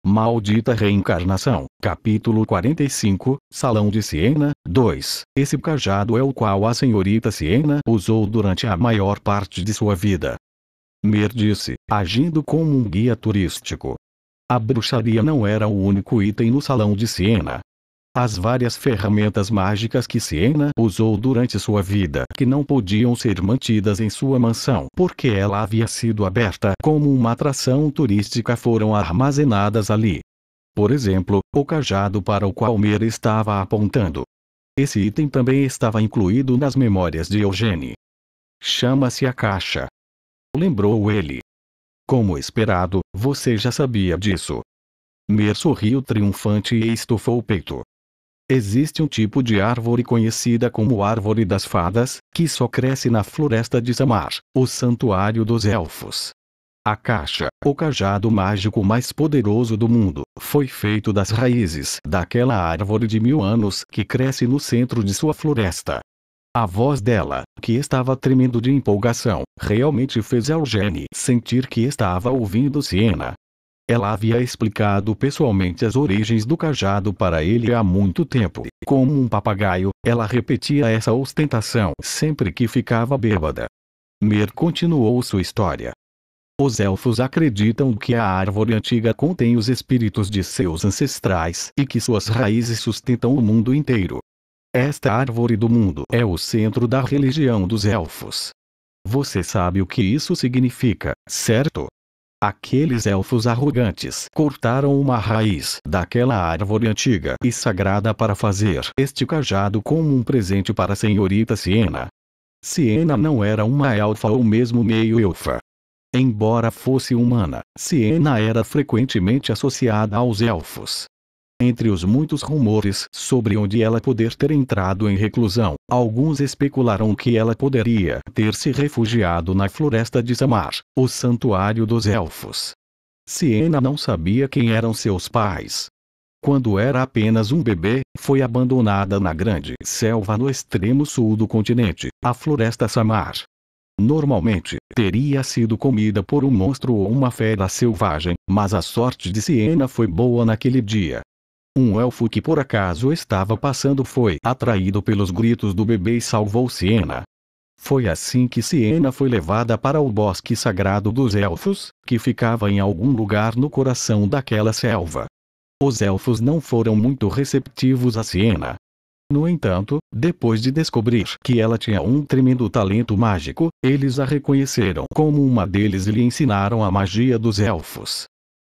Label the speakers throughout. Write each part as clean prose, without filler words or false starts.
Speaker 1: Maldita Reencarnação, capítulo 45, Salão de Siena, 2. Esse cajado é o qual a senhorita Siena usou durante a maior parte de sua vida. Mir disse, agindo como um guia turístico. A bruxaria não era o único item no Salão de Siena. As várias ferramentas mágicas que Siena usou durante sua vida que não podiam ser mantidas em sua mansão porque ela havia sido aberta como uma atração turística foram armazenadas ali. Por exemplo, o cajado para o qual Mir estava apontando. Esse item também estava incluído nas memórias de Eugênie. Chama-se a caixa. Lembrou ele. Como esperado, você já sabia disso. Mir sorriu triunfante e estufou o peito. Existe um tipo de árvore conhecida como árvore das fadas, que só cresce na floresta de Samar, o santuário dos elfos. A caixa, o cajado mágico mais poderoso do mundo, foi feito das raízes daquela árvore de 1000 anos que cresce no centro de sua floresta. A voz dela, que estava tremendo de empolgação, realmente fez Eugênie sentir que estava ouvindo Siena. Ela havia explicado pessoalmente as origens do cajado para ele há muito tempo. Como um papagaio, ela repetia essa ostentação sempre que ficava bêbada. Mir continuou sua história. Os elfos acreditam que a árvore antiga contém os espíritos de seus ancestrais e que suas raízes sustentam o mundo inteiro. Esta árvore do mundo é o centro da religião dos elfos. Você sabe o que isso significa, certo? Aqueles elfos arrogantes cortaram uma raiz daquela árvore antiga e sagrada para fazer este cajado como um presente para a senhorita Siena. Siena não era uma elfa ou mesmo meio elfa. Embora fosse humana, Siena era frequentemente associada aos elfos. Entre os muitos rumores sobre onde ela poder ter entrado em reclusão, alguns especularam que ela poderia ter se refugiado na floresta de Samar, o santuário dos elfos. Siena não sabia quem eram seus pais. Quando era apenas um bebê, foi abandonada na grande selva no extremo sul do continente, a floresta Samar. Normalmente, teria sido comida por um monstro ou uma fera selvagem, mas a sorte de Siena foi boa naquele dia. Um elfo que por acaso estava passando foi atraído pelos gritos do bebê e salvou Siena. Foi assim que Siena foi levada para o bosque sagrado dos elfos, que ficava em algum lugar no coração daquela selva. Os elfos não foram muito receptivos a Siena. No entanto, depois de descobrir que ela tinha um tremendo talento mágico, eles a reconheceram como uma deles e lhe ensinaram a magia dos elfos.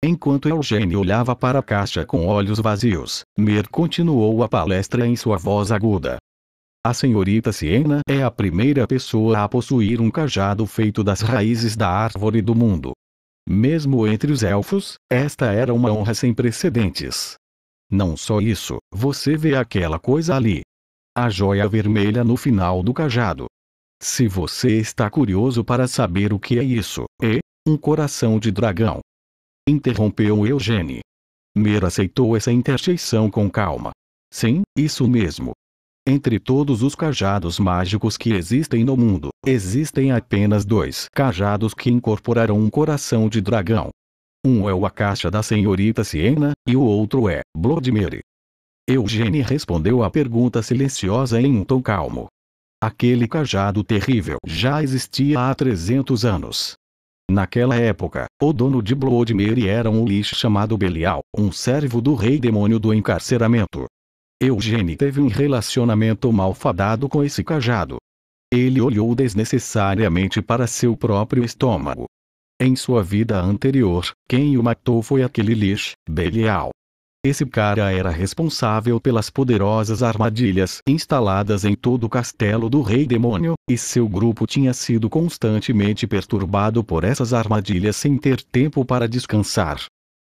Speaker 1: Enquanto Eugênie olhava para a caixa com olhos vazios, Mir continuou a palestra em sua voz aguda. A senhorita Siena é a primeira pessoa a possuir um cajado feito das raízes da árvore do mundo. Mesmo entre os elfos, esta era uma honra sem precedentes. Não só isso, você vê aquela coisa ali. A joia vermelha no final do cajado. Se você está curioso para saber o que é isso, um coração de dragão. Interrompeu Eugênie. Mir aceitou essa interjeição com calma. Sim, isso mesmo. Entre todos os cajados mágicos que existem no mundo, existem apenas 2 cajados que incorporarão um coração de dragão. Um é a caixa da senhorita Siena, e o outro é Bloodmere. Eugênie respondeu à pergunta silenciosa em um tom calmo. Aquele cajado terrível já existia há 300 anos. Naquela época, o dono de Bloodmere era um lich chamado Belial, um servo do rei demônio do encarceramento. Eugênie teve um relacionamento malfadado com esse cajado. Ele olhou desnecessariamente para seu próprio estômago. Em sua vida anterior, quem o matou foi aquele lich, Belial. Esse cara era responsável pelas poderosas armadilhas instaladas em todo o castelo do rei demônio, e seu grupo tinha sido constantemente perturbado por essas armadilhas sem ter tempo para descansar.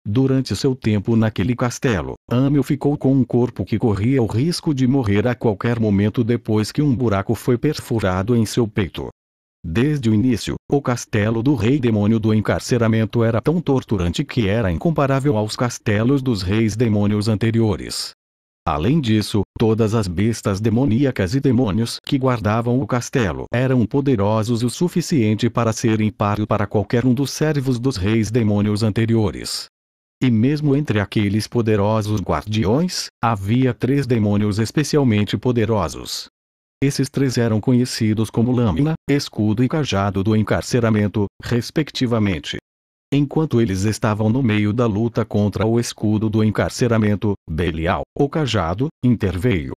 Speaker 1: Durante seu tempo naquele castelo, Amiel ficou com um corpo que corria o risco de morrer a qualquer momento depois que um buraco foi perfurado em seu peito. Desde o início, o castelo do rei demônio do encarceramento era tão torturante que era incomparável aos castelos dos reis demônios anteriores. Além disso, todas as bestas demoníacas e demônios que guardavam o castelo eram poderosos o suficiente para serem páreo para qualquer um dos servos dos reis demônios anteriores. E mesmo entre aqueles poderosos guardiões, havia 3 demônios especialmente poderosos. Esses 3 eram conhecidos como lâmina, escudo e cajado do encarceramento, respectivamente. Enquanto eles estavam no meio da luta contra o escudo do encarceramento, Belial, o cajado, interveio.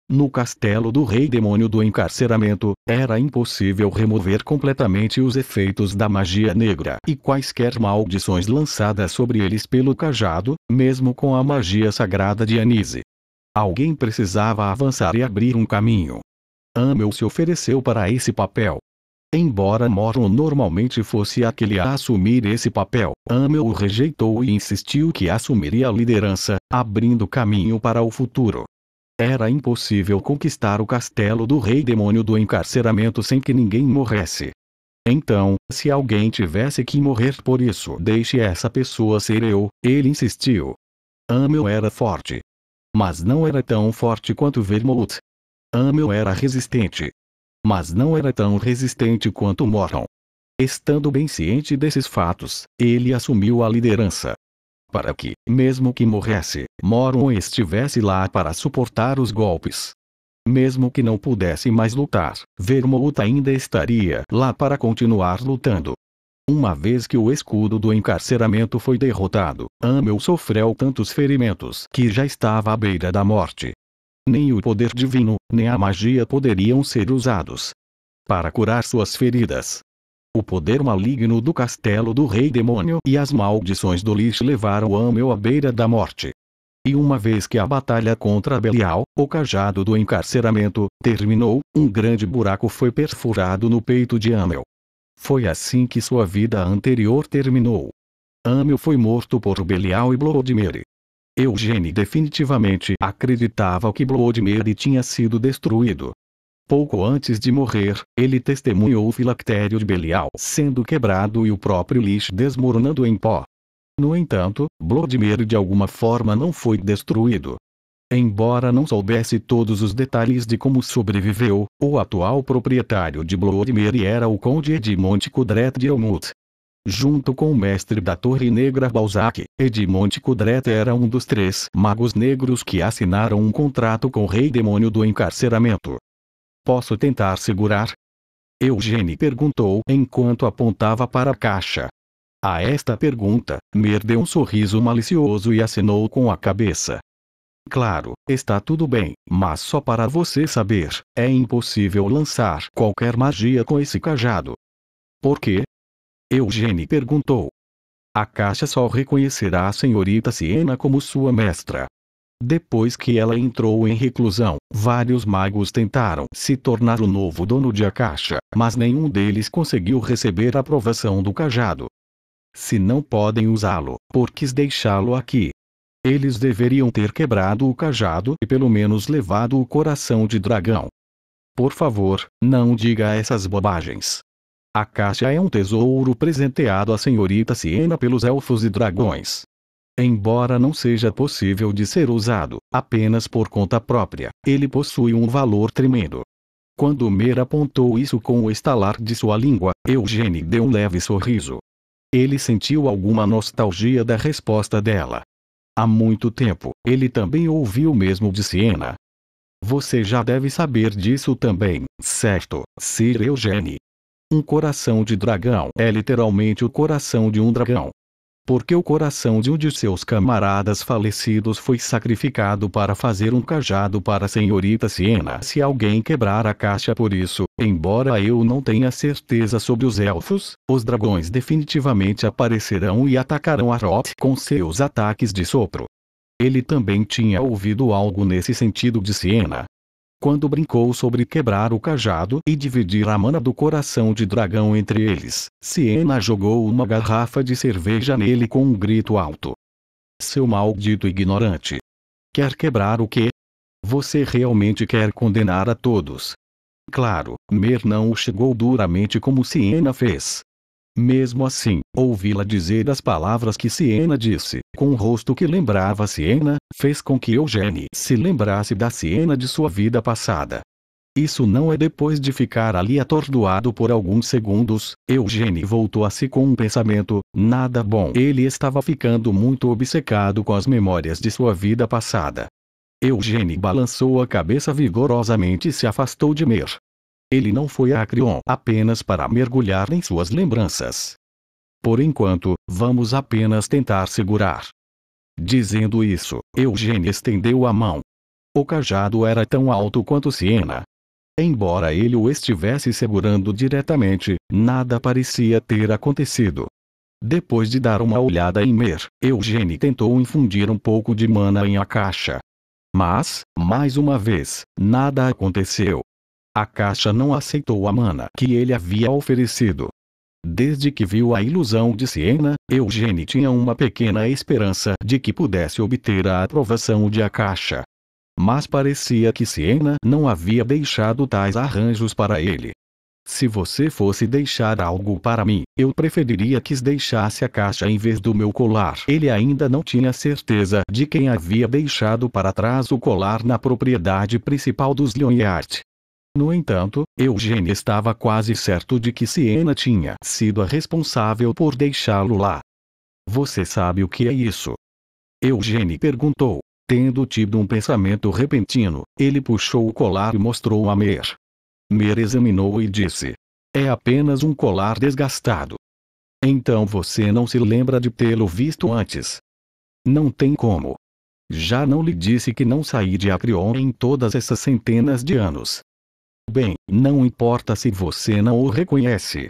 Speaker 1: No castelo do rei demônio do encarceramento, era impossível remover completamente os efeitos da magia negra e quaisquer maldições lançadas sobre eles pelo cajado, mesmo com a magia sagrada de Anise. Alguém precisava avançar e abrir um caminho. Amel se ofereceu para esse papel. Embora Morron normalmente fosse aquele a assumir esse papel, Amel o rejeitou e insistiu que assumiria a liderança, abrindo caminho para o futuro. Era impossível conquistar o castelo do rei demônio do encarceramento sem que ninguém morresse. Então, se alguém tivesse que morrer por isso, deixe essa pessoa ser eu, ele insistiu. Amel era forte. Mas não era tão forte quanto Vermouth. Amel era resistente. Mas não era tão resistente quanto Morron. Estando bem ciente desses fatos, ele assumiu a liderança. Para que, mesmo que morresse, Morron estivesse lá para suportar os golpes. Mesmo que não pudesse mais lutar, Vermouth ainda estaria lá para continuar lutando. Uma vez que o escudo do encarceramento foi derrotado, Amel sofreu tantos ferimentos que já estava à beira da morte. Nem o poder divino, nem a magia poderiam ser usados para curar suas feridas. O poder maligno do castelo do rei demônio e as maldições do Lich levaram Amel à beira da morte. E uma vez que a batalha contra Belial, o cajado do encarceramento, terminou, um grande buraco foi perfurado no peito de Amel. Foi assim que sua vida anterior terminou. Amel foi morto por Belial e Bloodmere. Eugene definitivamente acreditava que Bloodmere tinha sido destruído. Pouco antes de morrer, ele testemunhou o filactério de Belial sendo quebrado e o próprio Lich desmoronando em pó. No entanto, Bloodmere de alguma forma não foi destruído. Embora não soubesse todos os detalhes de como sobreviveu, o atual proprietário de Bloodmere era o Conde Edmond Cudret de Elmut. Junto com o mestre da Torre Negra Balzac, Edmond Cudret era um dos 3 magos negros que assinaram um contrato com o Rei Demônio do Encarceramento. Posso tentar segurar? Eugene perguntou enquanto apontava para a caixa. A esta pergunta, Mer deu um sorriso malicioso e acenou com a cabeça. Claro, está tudo bem, mas só para você saber, é impossível lançar qualquer magia com esse cajado. Por quê? Eugene perguntou. A caixa só reconhecerá a senhorita Siena como sua mestra. Depois que ela entrou em reclusão, vários magos tentaram se tornar o novo dono de a caixa, mas nenhum deles conseguiu receber a aprovação do cajado. Se não podem usá-lo, por que deixá-lo aqui? Eles deveriam ter quebrado o cajado e pelo menos levado o coração de dragão. Por favor, não diga essas bobagens. A caixa é um tesouro presenteado à senhorita Siena pelos elfos e dragões. Embora não seja possível de ser usado, apenas por conta própria, ele possui um valor tremendo. Quando Mer apontou isso com o estalar de sua língua, Eugene deu um leve sorriso. Ele sentiu alguma nostalgia da resposta dela. Há muito tempo, ele também ouviu o mesmo de Siena. Você já deve saber disso também, certo, Sir Eugene? Um coração de dragão é literalmente o coração de um dragão. Porque o coração de um de seus camaradas falecidos foi sacrificado para fazer um cajado para a senhorita Siena. Se alguém quebrar a caixa por isso, embora eu não tenha certeza sobre os elfos, os dragões definitivamente aparecerão e atacarão a Roth com seus ataques de sopro. Ele também tinha ouvido algo nesse sentido de Siena. Quando brincou sobre quebrar o cajado e dividir a mana do coração de dragão entre eles, Siena jogou uma garrafa de cerveja nele com um grito alto. Seu maldito ignorante! Quer quebrar o quê? Você realmente quer condenar a todos? Claro, Mer não o chegou duramente como Siena fez. Mesmo assim, ouvi-la dizer as palavras que Siena disse, com um rosto que lembrava Siena, fez com que Eugene se lembrasse da Siena de sua vida passada. Isso não é. Depois de ficar ali atordoado por alguns segundos, Eugênio voltou a si com um pensamento, nada bom. Ele estava ficando muito obcecado com as memórias de sua vida passada. Eugênio balançou a cabeça vigorosamente e se afastou de Mer. Ele não foi a Acreon apenas para mergulhar em suas lembranças. Por enquanto, vamos apenas tentar segurar. Dizendo isso, Eugênio estendeu a mão. O cajado era tão alto quanto Siena. Embora ele o estivesse segurando diretamente, nada parecia ter acontecido. Depois de dar uma olhada em Mer, Eugênio tentou infundir um pouco de mana em a caixa. Mas, mais uma vez, nada aconteceu. A caixa não aceitou a mana que ele havia oferecido. Desde que viu a ilusão de Siena, Eugênio tinha uma pequena esperança de que pudesse obter a aprovação de a caixa. Mas parecia que Siena não havia deixado tais arranjos para ele. Se você fosse deixar algo para mim, eu preferiria que deixasse a caixa em vez do meu colar. Ele ainda não tinha certeza de quem havia deixado para trás o colar na propriedade principal dos Lyonheart. No entanto, Eugênio estava quase certo de que Siena tinha sido a responsável por deixá-lo lá. Você sabe o que é isso? Eugênio perguntou. Tendo tido um pensamento repentino, ele puxou o colar e mostrou a Mer. Mer examinou e disse: é apenas um colar desgastado. Então você não se lembra de tê-lo visto antes? Não tem como. Já não lhe disse que não saí de Acreon em todas essas centenas de anos. Bem, não importa se você não o reconhece.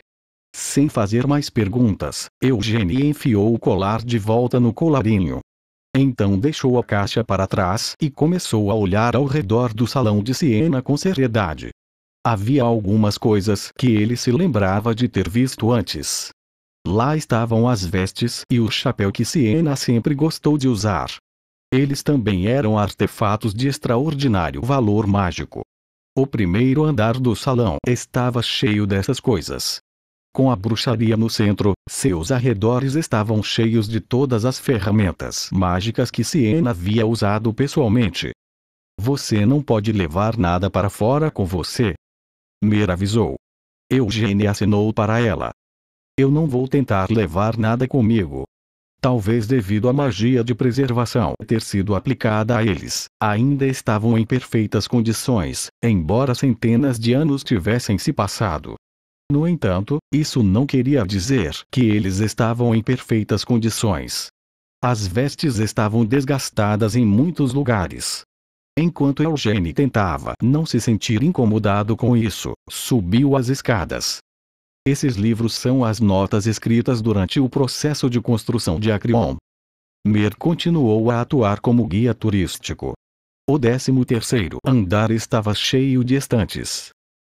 Speaker 1: Sem fazer mais perguntas, Eugênio enfiou o colar de volta no colarinho. Então deixou a caixa para trás e começou a olhar ao redor do salão de Siena com seriedade. Havia algumas coisas que ele se lembrava de ter visto antes. Lá estavam as vestes e o chapéu que Siena sempre gostou de usar. Eles também eram artefatos de extraordinário valor mágico. O primeiro andar do salão estava cheio dessas coisas. Com a bruxaria no centro, seus arredores estavam cheios de todas as ferramentas mágicas que Siena havia usado pessoalmente. Você não pode levar nada para fora com você. Mer avisou. Eugênio acenou para ela. Eu não vou tentar levar nada comigo. Talvez devido à magia de preservação ter sido aplicada a eles, ainda estavam em perfeitas condições, embora centenas de anos tivessem se passado. No entanto, isso não queria dizer que eles estavam em perfeitas condições. As vestes estavam desgastadas em muitos lugares. Enquanto Eugênio tentava não se sentir incomodado com isso, subiu as escadas. Esses livros são as notas escritas durante o processo de construção de Acreon. Mer continuou a atuar como guia turístico. O 13º andar estava cheio de estantes.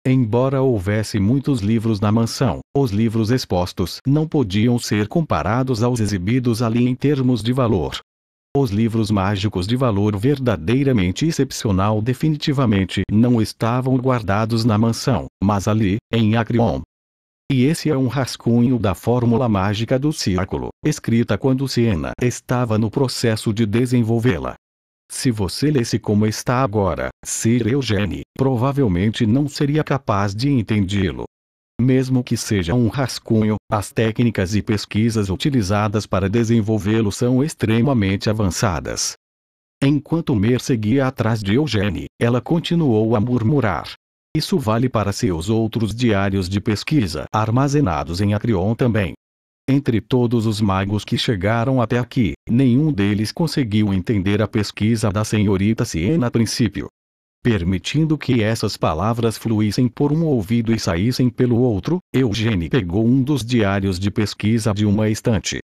Speaker 1: Embora houvesse muitos livros na mansão, os livros expostos não podiam ser comparados aos exibidos ali em termos de valor. Os livros mágicos de valor verdadeiramente excepcional definitivamente não estavam guardados na mansão, mas ali, em Acreon. E esse é um rascunho da fórmula mágica do círculo, escrita quando Siena estava no processo de desenvolvê-la. Se você lesse como está agora, Sir Eugênio provavelmente não seria capaz de entendê-lo. Mesmo que seja um rascunho, as técnicas e pesquisas utilizadas para desenvolvê-lo são extremamente avançadas. Enquanto Mer seguia atrás de Eugênio, ela continuou a murmurar. Isso vale para seus outros diários de pesquisa armazenados em Acreon também. Entre todos os magos que chegaram até aqui, nenhum deles conseguiu entender a pesquisa da senhorita Siena a princípio. Permitindo que essas palavras fluíssem por um ouvido e saíssem pelo outro, Eugênio pegou um dos diários de pesquisa de uma estante.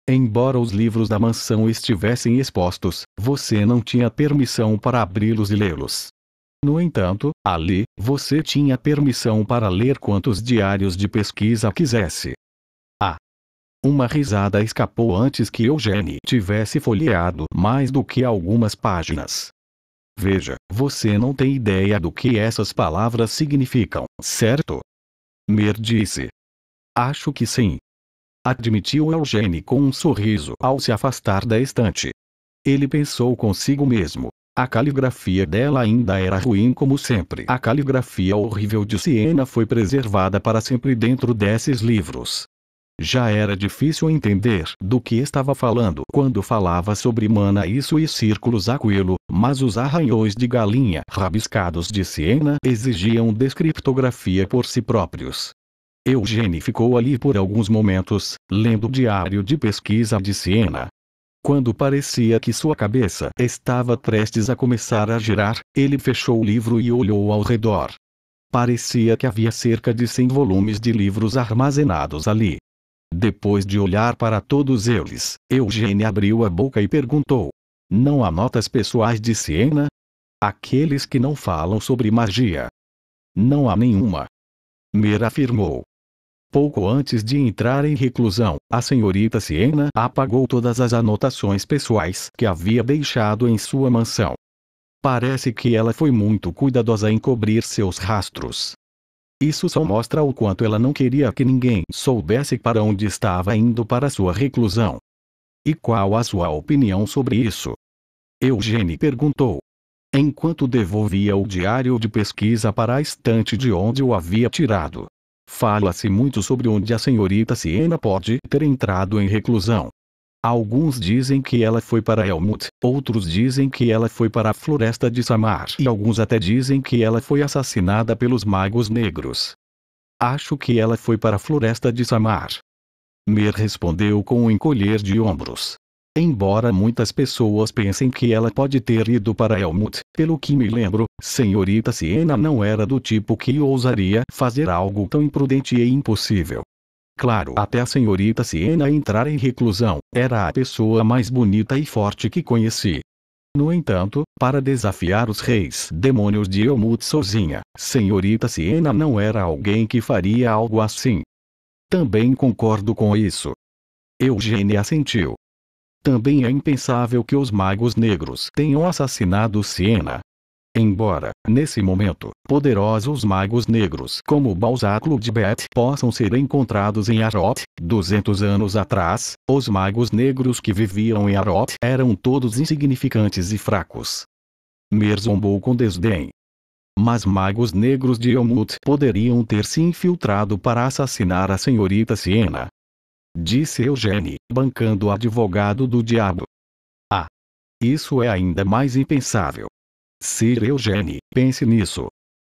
Speaker 1: Embora os livros da mansão estivessem expostos, você não tinha permissão para abri-los e lê-los. No entanto, ali, você tinha permissão para ler quantos diários de pesquisa quisesse. Uma risada escapou antes que Eugênio tivesse folheado mais do que algumas páginas. Veja, você não tem ideia do que essas palavras significam, certo? Mer disse. Acho que sim. Admitiu Eugênio com um sorriso ao se afastar da estante. Ele pensou consigo mesmo. A caligrafia dela ainda era ruim como sempre. A caligrafia horrível de Siena foi preservada para sempre dentro desses livros. Já era difícil entender do que estava falando quando falava sobre Manaíssu e círculos Aquilo, mas os arranhões de galinha rabiscados de Siena exigiam descriptografia por si próprios. Eugênie ficou ali por alguns momentos, lendo o diário de pesquisa de Siena. Quando parecia que sua cabeça estava prestes a começar a girar, ele fechou o livro e olhou ao redor. Parecia que havia cerca de 100 volumes de livros armazenados ali. Depois de olhar para todos eles, Eugênie abriu a boca e perguntou: "Não há notas pessoais de Siena? Aqueles que não falam sobre magia?" "Não há nenhuma." Mir afirmou. Pouco antes de entrar em reclusão, a senhorita Siena apagou todas as anotações pessoais que havia deixado em sua mansão. Parece que ela foi muito cuidadosa em cobrir seus rastros. Isso só mostra o quanto ela não queria que ninguém soubesse para onde estava indo para sua reclusão. "E qual a sua opinião sobre isso?" Eugênie perguntou, enquanto devolvia o diário de pesquisa para a estante de onde o havia tirado. "Fala-se muito sobre onde a senhorita Siena pode ter entrado em reclusão. Alguns dizem que ela foi para Helmut, outros dizem que ela foi para a floresta de Samar e alguns até dizem que ela foi assassinada pelos magos negros." "Acho que ela foi para a floresta de Samar." Mir respondeu com um encolher de ombros. "Embora muitas pessoas pensem que ela pode ter ido para Helmut, pelo que me lembro, senhorita Siena não era do tipo que ousaria fazer algo tão imprudente e impossível. Claro, até a senhorita Siena entrar em reclusão, era a pessoa mais bonita e forte que conheci. No entanto, para desafiar os reis demônios de Helmut sozinha, senhorita Siena não era alguém que faria algo assim." "Também concordo com isso." Eugênie assentiu. "Também é impensável que os magos negros tenham assassinado Siena. Embora, nesse momento, poderosos magos negros como Balzac Ludbet possam ser encontrados em Arot, 200 anos atrás, os magos negros que viviam em Arot eram todos insignificantes e fracos." Mir zombou com desdém. "Mas magos negros de Helmut poderiam ter se infiltrado para assassinar a senhorita Siena," disse Eugênie, bancando o advogado do diabo. "Ah! Isso é ainda mais impensável. Sir Eugênie, pense nisso.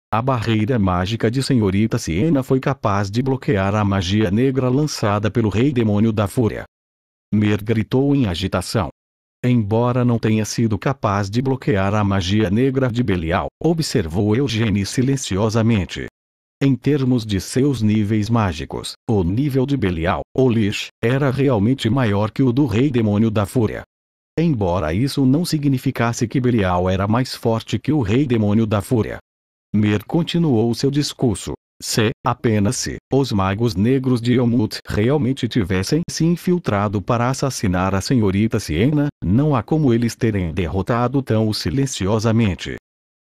Speaker 1: A barreira mágica de senhorita Siena foi capaz de bloquear a magia negra lançada pelo rei demônio da fúria." Mir gritou em agitação. "Embora não tenha sido capaz de bloquear a magia negra de Belial," observou Eugênie silenciosamente. "Em termos de seus níveis mágicos, o nível de Belial, ou Lich, era realmente maior que o do rei demônio da fúria. Embora isso não significasse que Belial era mais forte que o rei demônio da fúria." Mir continuou seu discurso. Apenas se os magos negros de Helmut realmente tivessem se infiltrado para assassinar a senhorita Siena, não há como eles terem derrotado tão silenciosamente.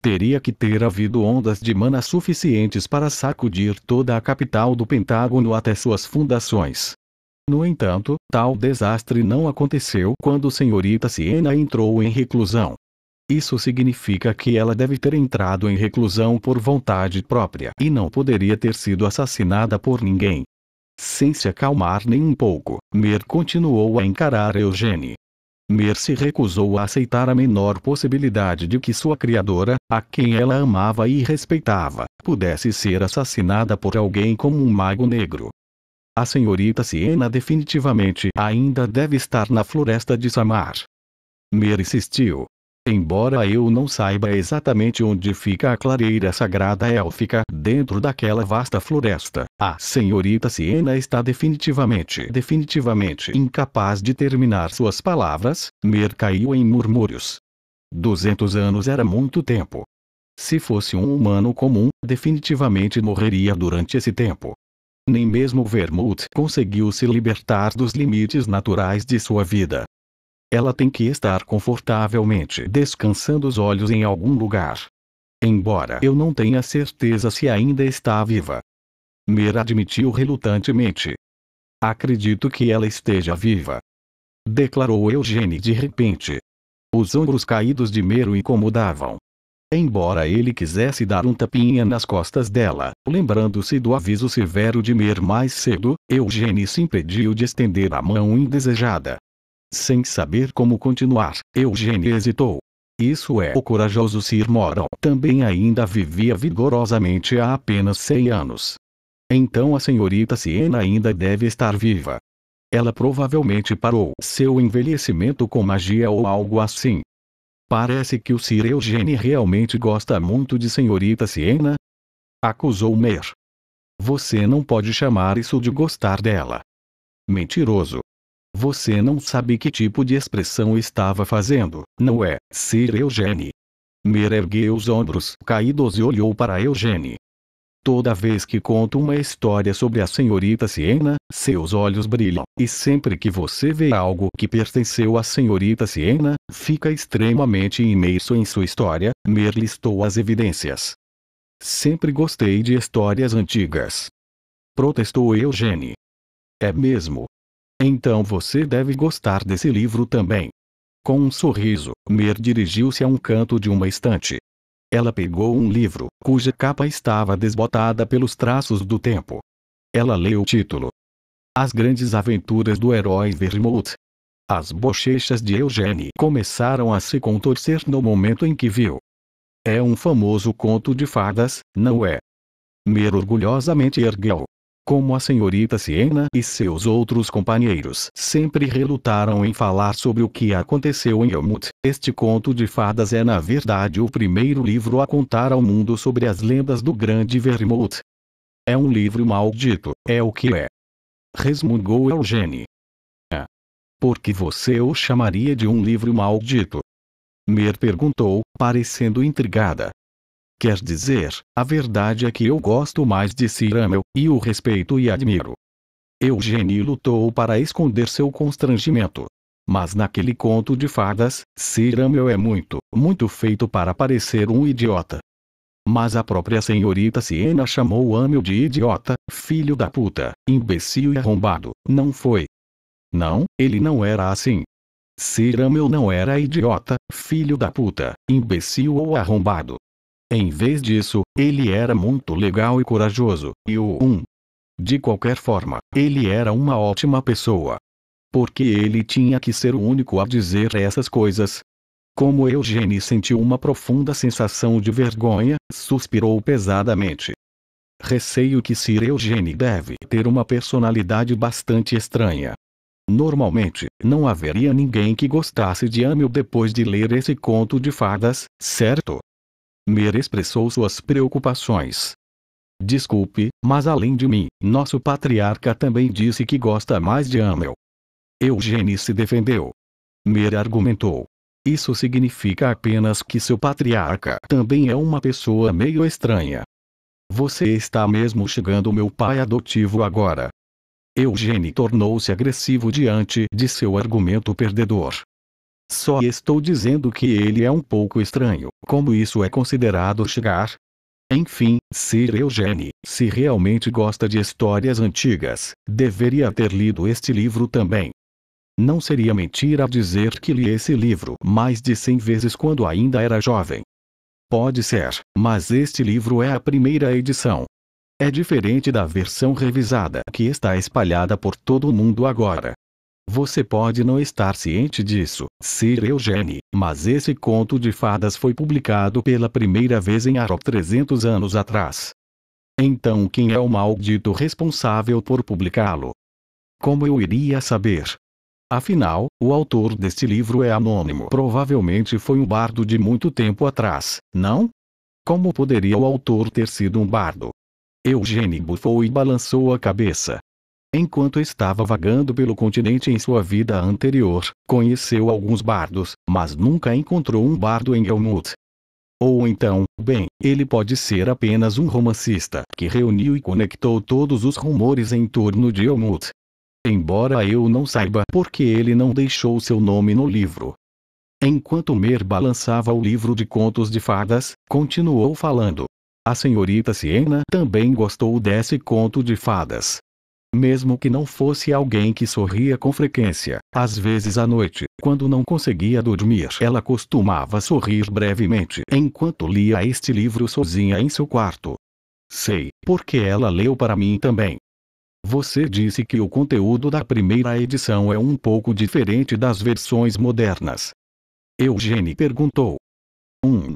Speaker 1: Teria que ter havido ondas de mana suficientes para sacudir toda a capital do Pentágono até suas fundações. No entanto, tal desastre não aconteceu quando senhorita Siena entrou em reclusão. Isso significa que ela deve ter entrado em reclusão por vontade própria e não poderia ter sido assassinada por ninguém." Sem se acalmar nem um pouco, Mir continuou a encarar Eugênie. Mir se recusou a aceitar a menor possibilidade de que sua criadora, a quem ela amava e respeitava, pudesse ser assassinada por alguém como um mago negro. "A senhorita Siena definitivamente ainda deve estar na floresta de Samar." Mir insistiu. "Embora eu não saiba exatamente onde fica a clareira sagrada élfica dentro daquela vasta floresta, a senhorita Siena está definitivamente incapaz de terminar suas palavras." Mir caiu em murmúrios. 200 anos era muito tempo. Se fosse um humano comum, definitivamente morreria durante esse tempo. Nem mesmo Vermouth conseguiu se libertar dos limites naturais de sua vida. Ela tem que estar confortavelmente descansando os olhos em algum lugar. Embora eu não tenha certeza se ainda está viva." Mir admitiu relutantemente. "Acredito que ela esteja viva," declarou Eugênie de repente. Os ombros caídos de Mer o incomodavam. Embora ele quisesse dar um tapinha nas costas dela, lembrando-se do aviso severo de Mer mais cedo, Eugênie se impediu de estender a mão indesejada. Sem saber como continuar, Eugênie hesitou. Isso é, o corajoso Sir Moron também ainda vivia vigorosamente há apenas 100 anos. Então a senhorita Siena ainda deve estar viva. Ela provavelmente parou seu envelhecimento com magia ou algo assim. Parece que o Sir Eugênie realmente gosta muito de senhorita Siena? Acusou Mer. Você não pode chamar isso de gostar dela. Mentiroso. Você não sabe que tipo de expressão estava fazendo, não é, Sir Eugênie? Mer ergueu os ombros caídos e olhou para Eugênie. Toda vez que conto uma história sobre a senhorita Siena, seus olhos brilham, e sempre que você vê algo que pertenceu à senhorita Siena, fica extremamente imerso em sua história. Mer listou as evidências. Sempre gostei de histórias antigas. Protestou Eugênie. É mesmo? Então você deve gostar desse livro também. Com um sorriso, Mer dirigiu-se a um canto de uma estante. Ela pegou um livro, cuja capa estava desbotada pelos traços do tempo. Ela leu o título. As Grandes Aventuras do Herói Vermouth. As bochechas de Eugênie começaram a se contorcer no momento em que viu. É um famoso conto de fadas, não é? Mer orgulhosamente ergueu. Como a senhorita Siena e seus outros companheiros sempre relutaram em falar sobre o que aconteceu em Elmwood, este conto de fadas é na verdade o primeiro livro a contar ao mundo sobre as lendas do Grande Vermouth. É um livro maldito, é o que é. Resmungou Eugênie. É. Por que você o chamaria de um livro maldito? Mer perguntou, parecendo intrigada. Quer dizer, a verdade é que eu gosto mais de Sir Amel, e o respeito e admiro. Eugênie lutou para esconder seu constrangimento. Mas naquele conto de fadas, Sir Amel é muito, muito feito para parecer um idiota. Mas a própria senhorita Siena chamou Amel de idiota, filho da puta, imbecil e arrombado, não foi? Não, ele não era assim. Sir Amel não era idiota, filho da puta, imbecil ou arrombado. Em vez disso, ele era muito legal e corajoso, de qualquer forma, ele era uma ótima pessoa. Porque ele tinha que ser o único a dizer essas coisas? Como Eugênie sentiu uma profunda sensação de vergonha, suspirou pesadamente. Receio que Sir Eugênie deve ter uma personalidade bastante estranha. Normalmente, não haveria ninguém que gostasse de Amel depois de ler esse conto de fadas, certo? Mer expressou suas preocupações. Desculpe, mas além de mim, nosso patriarca também disse que gosta mais de Amel. Eugênie se defendeu. Mer argumentou. Isso significa apenas que seu patriarca também é uma pessoa meio estranha. Você está mesmo chegando meu pai adotivo agora. Eugênie tornou-se agressivo diante de seu argumento perdedor. Só estou dizendo que ele é um pouco estranho. Como isso é considerado chegar? Enfim, Sir Eugênie, se realmente gosta de histórias antigas, deveria ter lido este livro também. Não seria mentira dizer que li esse livro mais de 100 vezes quando ainda era jovem. Pode ser, mas este livro é a primeira edição. É diferente da versão revisada que está espalhada por todo o mundo agora. Você pode não estar ciente disso, Sir Eugênie, mas esse conto de fadas foi publicado pela primeira vez em Arrow 300 anos atrás. Então quem é o maldito responsável por publicá-lo? Como eu iria saber? Afinal, o autor deste livro é anônimo. Provavelmente foi um bardo de muito tempo atrás, não? Como poderia o autor ter sido um bardo? Eugênie bufou e balançou a cabeça. Enquanto estava vagando pelo continente em sua vida anterior, conheceu alguns bardos, mas nunca encontrou um bardo em Elmwood. Ou então, bem, ele pode ser apenas um romancista que reuniu e conectou todos os rumores em torno de Elmwood. Embora eu não saiba por que ele não deixou seu nome no livro. Enquanto Mer balançava o livro de contos de fadas, continuou falando. A senhorita Siena também gostou desse conto de fadas. Mesmo que não fosse alguém que sorria com frequência, às vezes à noite, quando não conseguia dormir, ela costumava sorrir brevemente enquanto lia este livro sozinha em seu quarto. Sei, porque ela leu para mim também. Você disse que o conteúdo da primeira edição é um pouco diferente das versões modernas. Eugene perguntou.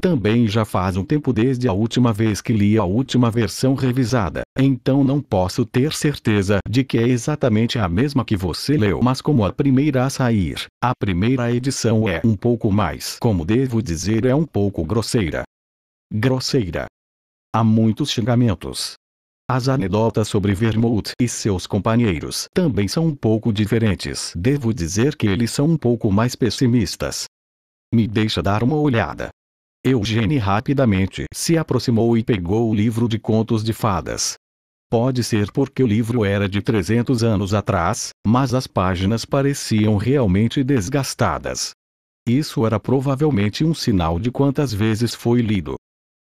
Speaker 1: Também já faz um tempo desde a última vez que li a última versão revisada, então não posso ter certeza de que é exatamente a mesma que você leu, mas como a primeira a sair, a primeira edição é um pouco mais, como devo dizer, é um pouco grosseira. Grosseira. Há muitos xingamentos. As anedotas sobre Vermouth e seus companheiros também são um pouco diferentes. Devo dizer que eles são um pouco mais pessimistas. Me deixa dar uma olhada. Eugene rapidamente se aproximou e pegou o livro de contos de fadas. Pode ser porque o livro era de 300 anos atrás, mas as páginas pareciam realmente desgastadas. Isso era provavelmente um sinal de quantas vezes foi lido.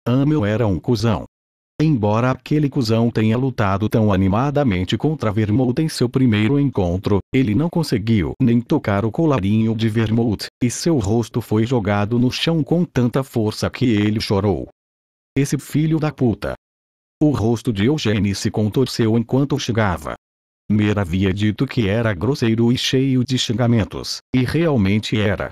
Speaker 1: Amel era um cuzão. Embora aquele cuzão tenha lutado tão animadamente contra Vermouth em seu primeiro encontro, ele não conseguiu nem tocar o colarinho de Vermouth, e seu rosto foi jogado no chão com tanta força que ele chorou. Esse filho da puta. O rosto de Eugene se contorceu enquanto chegava. Mer havia dito que era grosseiro e cheio de xingamentos, e realmente era.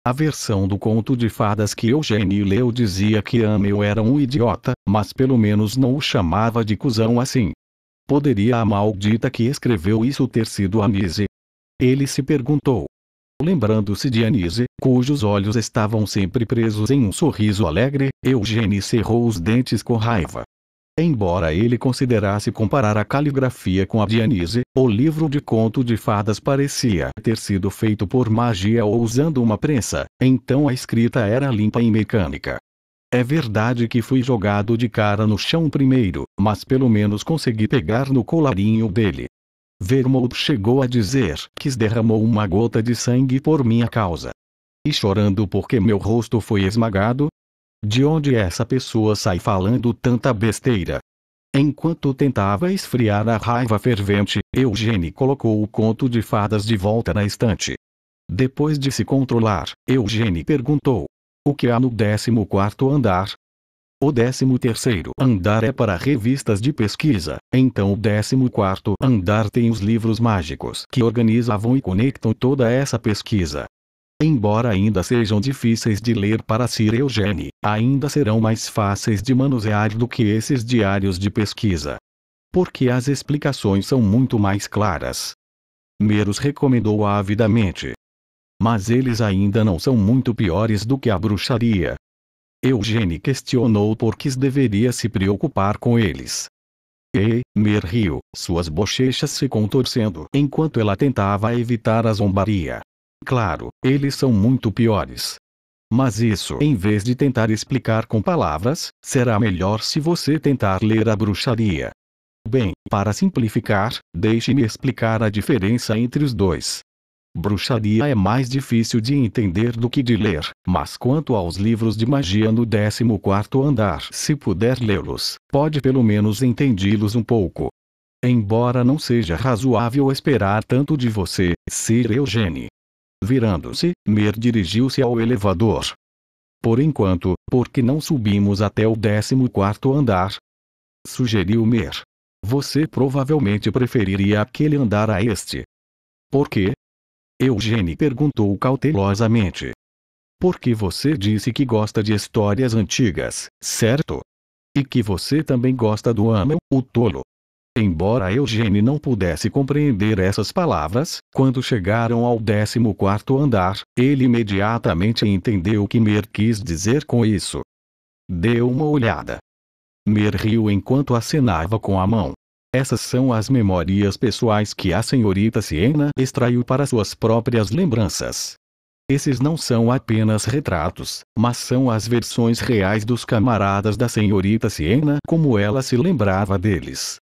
Speaker 1: A versão do conto de fadas que Eugene leu dizia que Amel era um idiota, mas pelo menos não o chamava de cuzão assim. Poderia a maldita que escreveu isso ter sido Anise? Ele se perguntou. Lembrando-se de Anise, cujos olhos estavam sempre presos em um sorriso alegre, Eugene cerrou os dentes com raiva. Embora ele considerasse comparar a caligrafia com a de Anise, o livro de conto de fadas parecia ter sido feito por magia ou usando uma prensa, então a escrita era limpa e mecânica. É verdade que fui jogado de cara no chão primeiro, mas pelo menos consegui pegar no colarinho dele. Vermouth chegou a dizer que derramou uma gota de sangue por minha causa. E chorando porque meu rosto foi esmagado? De onde essa pessoa sai falando tanta besteira? Enquanto tentava esfriar a raiva fervente, Eugene colocou o conto de fadas de volta na estante. Depois de se controlar, Eugene perguntou: o que há no 14º andar? O 13º andar é para revistas de pesquisa, então o 14º andar tem os livros mágicos que organizavam e conectam toda essa pesquisa. Embora ainda sejam difíceis de ler para Sir Eugene, ainda serão mais fáceis de manusear do que esses diários de pesquisa. Porque as explicações são muito mais claras. Mer os recomendou avidamente. Mas eles ainda não são muito piores do que a bruxaria. Eugene questionou por que deveria se preocupar com eles. Mer riu, suas bochechas se contorcendo enquanto ela tentava evitar a zombaria. Claro, eles são muito piores. Mas isso, em vez de tentar explicar com palavras, será melhor se você tentar ler a bruxaria. Bem, para simplificar, deixe-me explicar a diferença entre os dois. Bruxaria é mais difícil de entender do que de ler, mas quanto aos livros de magia no 14º andar, se puder lê-los, pode pelo menos entendê-los um pouco. Embora não seja razoável esperar tanto de você, Sir Eugene. Virando-se, Mer dirigiu-se ao elevador. Por enquanto, por que não subimos até o 14º andar? Sugeriu Mer. Você provavelmente preferiria aquele andar a este. Por quê? Eugene perguntou cautelosamente. Porque você disse que gosta de histórias antigas, certo? E que você também gosta do Amel, o tolo. Embora Eugene não pudesse compreender essas palavras, quando chegaram ao 14º andar, ele imediatamente entendeu o que Mer quis dizer com isso. Deu uma olhada. Mer riu enquanto acenava com a mão. Essas são as memórias pessoais que a senhorita Siena extraiu para suas próprias lembranças. Esses não são apenas retratos, mas são as versões reais dos camaradas da senhorita Siena como ela se lembrava deles.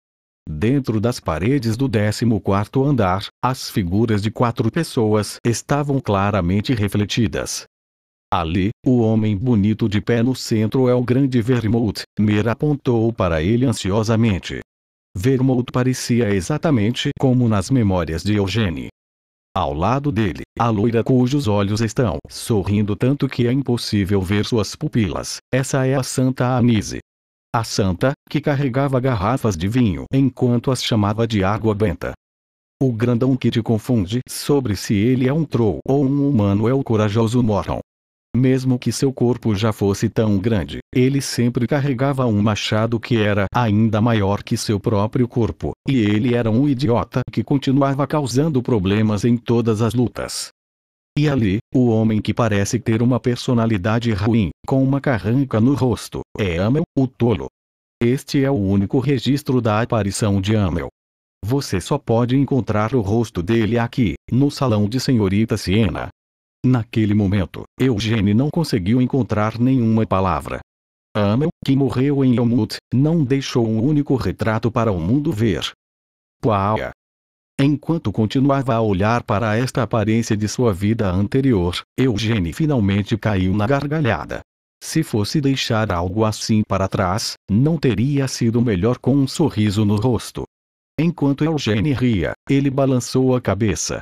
Speaker 1: Dentro das paredes do 14º andar, as figuras de 4 pessoas estavam claramente refletidas. Ali, o homem bonito de pé no centro é o grande Vermouth. Mer apontou para ele ansiosamente. Vermouth parecia exatamente como nas memórias de Eugene. Ao lado dele, a loira cujos olhos estão sorrindo tanto que é impossível ver suas pupilas. Essa é a Santa Anise. A santa, que carregava garrafas de vinho enquanto as chamava de água benta. O grandão que te confunde sobre se ele é um troll ou um humano é o corajoso Morton. Mesmo que seu corpo já fosse tão grande, ele sempre carregava um machado que era ainda maior que seu próprio corpo, e ele era um idiota que continuava causando problemas em todas as lutas. E ali, o homem que parece ter uma personalidade ruim, com uma carranca no rosto, é Amel, o tolo. Este é o único registro da aparição de Amel. Você só pode encontrar o rosto dele aqui, no salão de Senhorita Siena. Naquele momento, Eugene não conseguiu encontrar nenhuma palavra. Amel, que morreu em Elmwood, não deixou um único retrato para o mundo ver. Paia. Enquanto continuava a olhar para esta aparência de sua vida anterior, Eugene finalmente caiu na gargalhada. Se fosse deixar algo assim para trás, não teria sido melhor com um sorriso no rosto. Enquanto Eugene ria, ele balançou a cabeça.